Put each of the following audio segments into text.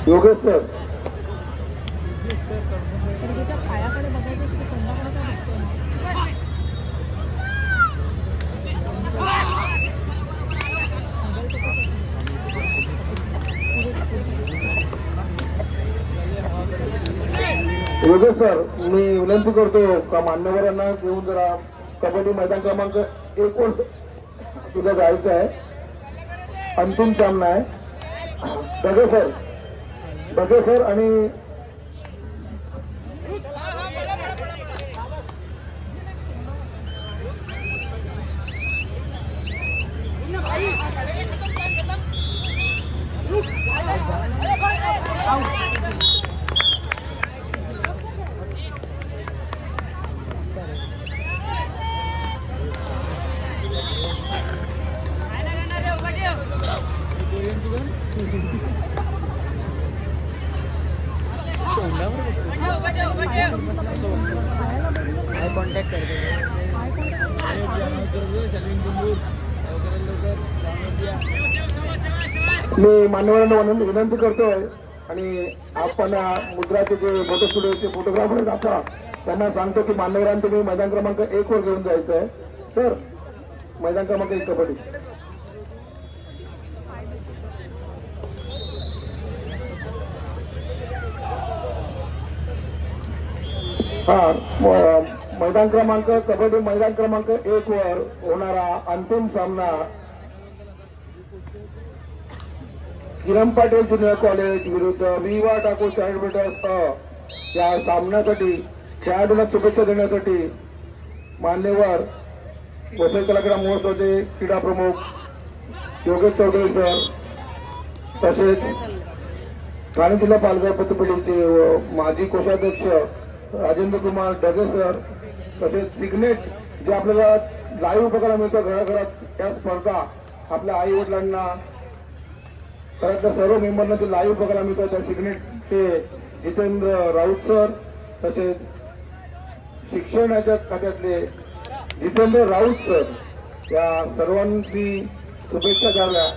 Yogesh sir. Yogesh sir, मी विनंती करतो का मान्यवरांना घेऊन जरा कबड्डी मैदान क्रमांक 1 वर तुला जायचं आहे. अंतिम सामना आहे. बघे सर आणि कॉन्टॅक्ट मी मान्यवरांना विनंती करतोय आणि आपण मुद्राचे जे फोटो स्टुडिओचे फोटोग्राफर आता त्यांना सांगतो की मान्यवरांना तुम्ही मैदान क्रमांक 1 वर घेऊन जायचं आहे. सर, मैदान क्रमांक 1 कबड्डी. मैदान क्रमांक कबड्डी मैदान क्रमांक 1 वर होणारा अंतिम सामना किरण पाटील ज्युनियर कॉलेज विरुद्ध विवा ठाकूर चाइल्ड या सामन्यासाठी खेळाडूंना शुभेच्छा देण्यासाठी मान्यवर वसई कलाक्रीडा महोत्सवाचे क्रीडा प्रमुख योगेश चौधरी सर, तसेच ठाणे जिल्हा पालघर पतपेढीचे माजी कोषाध्यक्ष राजेंद्र कुमार डगे सर, तसेच सिग्नेट जे आपल्याला लाईव्ह बघायला मिळतं घराघरात त्या स्पर्धा आपल्या आई वडिलांना घरातल्या सर्व मेंबरना ते लाईव्ह बघायला मिळतं. त्या सिग्नेटचे जितेंद्र राऊत सर, तसेच शिक्षणाच्या खात्यातले जितेंद्र राऊत सर, या सर्वांनी शुभेच्छा द्याव्या.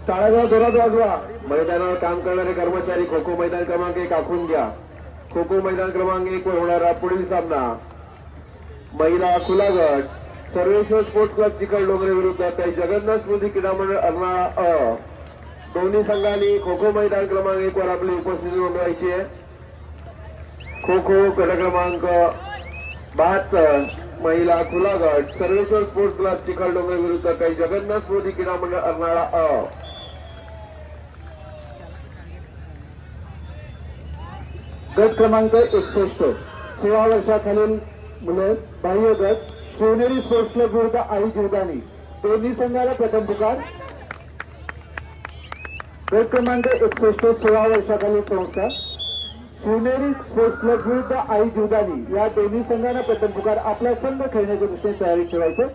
टाळ्या जोरात वाजवा. मैदानावर काम करणारे कर्मचारी खो खो मैदान क्रमांक 1 आखून घ्या. खो खो मैदान क्रमांक 1 वर होणारा पुढील सामना महिला खुला गट सर्वेश्वर स्पोर्ट्स क्लब चिखलडोंगरे विरुद्ध काही जगन्नाथ स्मृती क्रीडा मंडळ अर्नाळा दोन्ही संघांनी खो खो मैदान क्रमांक 1 वर आपली उपस्थिती नोंदवायची आहे. खो खो गट क्रमांक 72 महिला खुला गट सर्वेश्वर स्पोर्ट्स क्लब चिखलडोंगरे विरुद्ध काही जगन्नाथ स्मृती क्रीडा मंडळ अर्नाळा. गट क्रमांक 61 16 वर्षाखालील मुले बाह्य गट शिवनेरी स्पोर्ट्स क्लब विरुद्ध आई जीवदानी दोन्ही संघाला प्रथम पुकार. गट क्रमांक 61 16 वर्षाखालील संस्था शिवनेरी स्पोर्ट्स क्लब विरुद्ध आई जीवदानी या दोन्ही संघांना प्रथम पुकार. आपला संघ खेळण्याच्या दृष्टीने तयारी ठेवायचं.